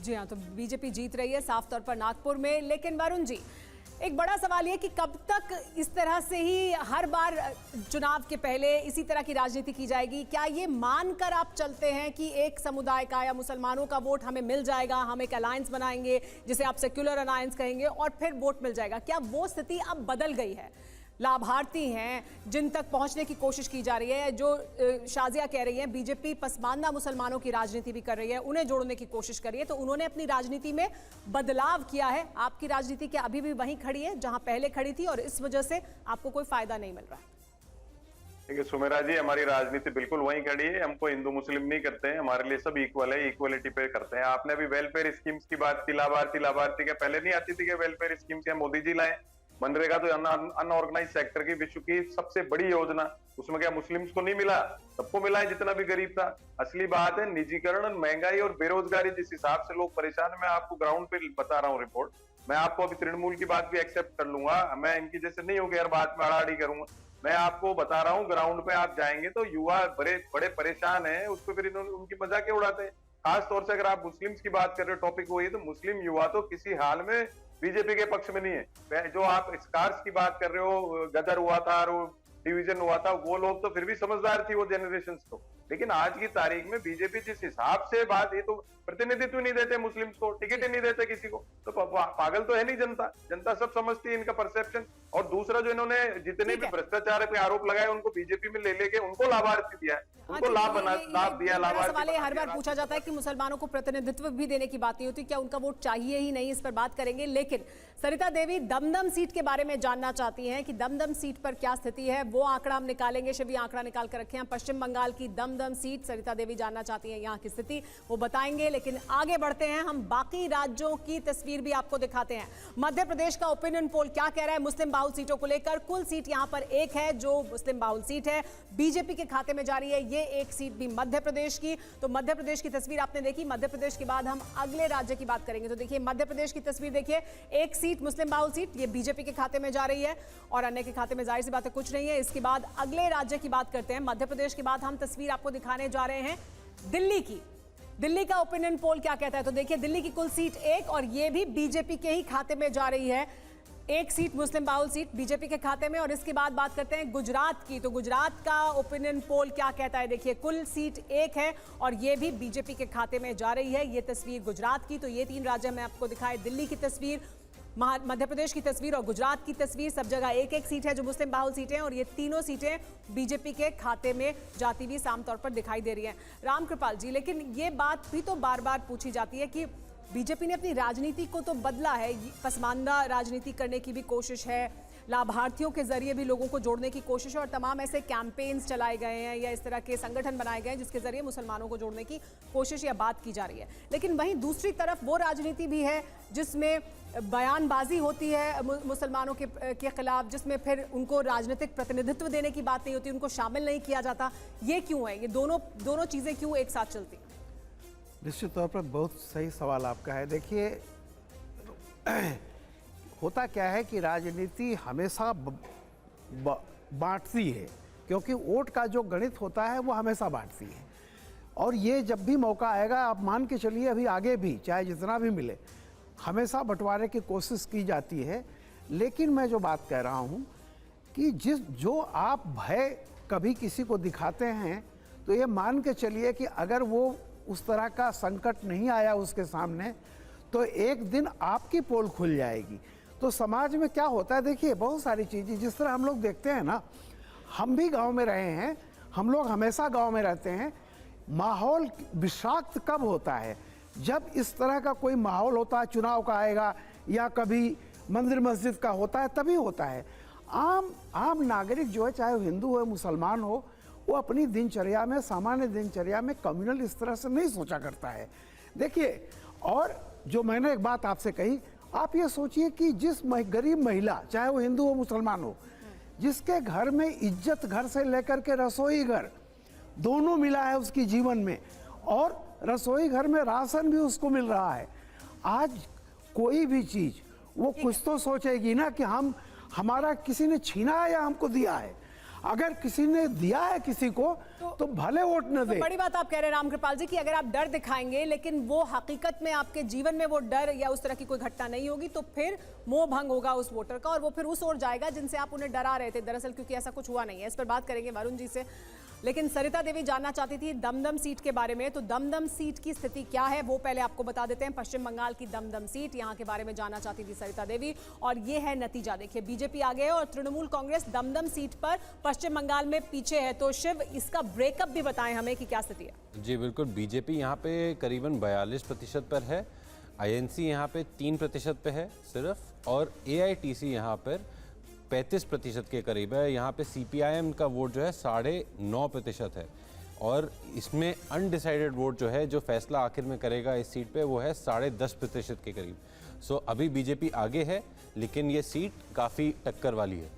जी हाँ, तो बीजेपी जीत रही है साफ तौर पर नागपुर में। लेकिन वरुण जी, एक बड़ा सवाल ये कि कब तक इस तरह से ही हर बार चुनाव के पहले इसी तरह की राजनीति की जाएगी? क्या ये मानकर आप चलते हैं कि एक समुदाय का या मुसलमानों का वोट हमें मिल जाएगा, हम एक अलायंस बनाएंगे जिसे आप सेक्युलर अलायंस कहेंगे और फिर वोट मिल जाएगा? क्या वो स्थिति अब बदल गई है? लाभार्थी हैं जिन तक पहुंचने की कोशिश की जा रही है, जो शाजिया कह रही है बीजेपी पसमानदा मुसलमानों की राजनीति भी कर रही है, उन्हें जोड़ने की कोशिश कर रही है, तो उन्होंने अपनी राजनीति में बदलाव किया है। आपकी राजनीति क्या अभी भी वहीं खड़ी है जहां पहले खड़ी थी और इस वजह से आपको कोई फायदा नहीं मिल रहा है? देखिए सुमेरा जी, हमारी राजनीति बिल्कुल वहीं खड़ी है। हमको हिंदू मुस्लिम नहीं करते हैं, हमारे लिए सब इक्वल है, इक्वलिटी पे करते हैं। आपने अभी वेलफेयर स्कीम्स की बात की, लाभार्थी के पहले नहीं आती थी कि वेलफेयर स्कीम्स क्या मोदी जी लाए? मनरेगा तो अनऑर्गेनाइज सेक्टर की विश्व की सबसे बड़ी योजना, उसमें क्या मुस्लिम्स को नहीं मिला? सबको मिला है, जितना भी गरीब था। असली बात है निजीकरण, महंगाई और बेरोजगारी जिस हिसाब से लोग परेशान है, मैं आपको ग्राउंड पे बता रहा हूँ रिपोर्ट। मैं आपको अभी तृणमूल की बात भी एक्सेप्ट कर लूंगा, मैं इनकी जैसे नहीं होगी हर बात में अड़ाअड़ी करूंगा। मैं आपको बता रहा हूँ ग्राउंड पे आप जाएंगे तो युवा बड़े परेशान है, उस पर फिर उनकी मजाक उड़ाते हैं। खास तौर से अगर आप मुस्लिम्स की बात कर रहे हो, टॉपिक वही है, तो मुस्लिम युवा तो किसी हाल में बीजेपी के पक्ष में नहीं है। जो आप स्कार्स की बात कर रहे हो, गदर हुआ था और डिवीजन हुआ था, वो लोग तो फिर भी समझदार थी, वो जनरेशन तो। लेकिन आज की तारीख में बीजेपी जिस हिसाब से बात, ये तो प्रतिनिधित्व नहीं देते मुस्लिम्स को, टिकट ही नहीं देते किसी को, तो पागल तो है नहीं जनता। जनता सब समझती है, इनका परसेप्शन। और दूसरा जो इन्होंने जितने भी भ्रष्टाचार पे आरोप लगाए, उनको बीजेपी में ले लेके उनको लाभार्थी दिया है, उनको लाभ दिया। सवाल हर बार पूछा जाता है कि मुसलमानों को प्रतिनिधित्व भी देने की बात नहीं होती, क्या उनका वोट चाहिए ही नहीं? इस पर बात करेंगे। लेकिन सरिता देवी दमदम सीट के बारे में जानना चाहती हैं कि दमदम सीट पर क्या स्थिति है। वो आंकड़ा हम निकालेंगे, शिवी आंकड़ा निकाल कर रखे हैं। पश्चिम बंगाल की दमदम सीट, सरिता देवी जानना चाहती हैं यहाँ की स्थिति, वो बताएंगे। लेकिन आगे बढ़ते हैं, हम बाकी राज्यों की तस्वीर भी आपको दिखाते हैं। मध्य प्रदेश का ओपिनियन पोल क्या कह रहा है मुस्लिम बाहुल सीटों को लेकर? कुल सीट यहाँ पर एक है जो मुस्लिम बाहुल सीट है, बीजेपी के खाते में जा रही है। ये एक सीट भी मध्य प्रदेश की। तो मध्य प्रदेश की तस्वीर आपने देखी। मध्य प्रदेश के बाद हम अगले राज्य की बात करेंगे। तो देखिए मध्य प्रदेश की तस्वीर देखिए, एक सीट मुस्लिम बाहुल सीट, ये बीजेपी के खाते में जा रही है और अन्य के खाते में जाहिर सी बात है कुछ नहीं है। इसके बाद अगले राज्य की बात करते हैं। मध्य प्रदेश के बाद हम तस्वीर आपको दिखाने जा रहे हैं दिल्ली की। दिल्ली का ओपिनियन पोल क्या कहता है? तो देखिए दिल्ली की कुल सीट एक और ये भी बीजेपी के ही खाते में जा रही है। एक सीट मुस्लिम बाहुल सीट बीजेपी के खाते में। और इसके बाद बात करते हैं गुजरात की। तो गुजरात का ओपिनियन पोल क्या कहता है? देखिए कुल सीट एक है और ये भी बीजेपी के खाते में जा रही है। ये तस्वीर गुजरात की। तो ये तीन राज्य मैं आपको दिखाए, दिल्ली की तस्वीर, मध्य प्रदेश की तस्वीर और गुजरात की तस्वीर। सब जगह एक एक सीट है जो मुस्लिम बाहुल सीटें, और ये तीनों सीटें बीजेपी के खाते में जाती हुई साफ तौर पर दिखाई दे रही हैं। रामकृपाल जी, लेकिन ये बात भी तो बार बार पूछी जाती है कि बीजेपी ने अपनी राजनीति को तो बदला है, पसमानदा राजनीति करने की भी कोशिश है, लाभार्थियों के जरिए भी लोगों को जोड़ने की कोशिश है और तमाम ऐसे कैंपेन्स चलाए गए हैं या इस तरह के संगठन बनाए गए हैं जिसके जरिए मुसलमानों को जोड़ने की कोशिश या बात की जा रही है। लेकिन वहीं दूसरी तरफ वो राजनीति भी है जिसमें बयानबाजी होती है मुसलमानों के खिलाफ, जिसमें फिर उनको राजनीतिक प्रतिनिधित्व देने की बात नहीं होती, उनको शामिल नहीं किया जाता। ये क्यों है? ये दोनों चीज़ें क्यों एक साथ चलती हैं? निश्चित तौर पर बहुत सही सवाल आपका है। देखिए होता क्या है कि राजनीति हमेशा बांटती है, क्योंकि वोट का जो गणित होता है वो हमेशा बांटती है। और ये जब भी मौका आएगा, आप मान के चलिए अभी आगे भी चाहे जितना भी मिले, हमेशा बंटवारे की कोशिश की जाती है। लेकिन मैं जो बात कह रहा हूँ कि जो आप भय कभी किसी को दिखाते हैं, तो ये मान के चलिए कि अगर वो उस तरह का संकट नहीं आया उसके सामने, तो एक दिन आपकी पोल खुल जाएगी। तो समाज में क्या होता है, देखिए बहुत सारी चीज़ें जिस तरह हम लोग देखते हैं ना, हम भी गांव में रहे हैं, हम लोग हमेशा गांव में रहते हैं। माहौल विषाक्त कब होता है? जब इस तरह का कोई माहौल होता है, चुनाव का आएगा या कभी मंदिर मस्जिद का होता है, तभी होता है। आम नागरिक जो है, चाहे वो हिंदू हो मुसलमान हो, वो अपनी दिनचर्या में, सामान्य दिनचर्या में कम्युनल इस तरह से नहीं सोचा करता है। देखिए, और जो मैंने एक बात आपसे कही, आप ये सोचिए कि जिस गरीब महिला, चाहे वो हिंदू हो मुसलमान हो, जिसके घर में इज्जत घर से लेकर के रसोई घर दोनों मिला है उसकी जीवन में, और रसोई घर में राशन भी उसको मिल रहा है, आज कोई भी चीज़ वो कुछ तो सोचेगी ना कि हमारा किसी ने छीना है या हमको दिया है। अगर किसी ने दिया है किसी को तो भले वोट न दे। बड़ी बात आप कह रहे हैं रामकृपाल जी कि अगर आप डर दिखाएंगे लेकिन वो हकीकत में आपके जीवन में वो डर या उस तरह की कोई घटना नहीं होगी तो फिर मोह भंग होगा उस वोटर का और वो फिर उस ओर जाएगा जिनसे आप उन्हें डरा रहे थे दरअसल, क्योंकि ऐसा कुछ हुआ नहीं है। इस पर बात करेंगे वरुण जी से। लेकिन सरिता देवी जानना चाहती थी दमदम सीट के बारे में, तो दमदम सीट की स्थिति क्या है वो पहले आपको बता देते हैं। पश्चिम बंगाल की दमदम सीट, यहाँ के बारे में जानना चाहती थी सरिता देवी और ये है नतीजा। देखिए बीजेपी आगे है और तृणमूल कांग्रेस दमदम सीट पर पश्चिम बंगाल में पीछे है। तो शिव, इसका ब्रेकअप भी बताएं हमें कि क्या स्थिति है। जी बिल्कुल, बीजेपी यहाँ पे करीबन 42% पर है, आईएनसी यहाँ पे 3% पे है सिर्फ, और एआईटीसी यहाँ पर 35% के करीब है। यहाँ पे सीपीआईएम का वोट जो है 9.5% है और इसमें अनडिसाइडेड वोट जो है, जो फैसला आखिर में करेगा इस सीट पे, वो है 10.5% के करीब। सो अभी बीजेपी आगे है लेकिन ये सीट काफ़ी टक्कर वाली है।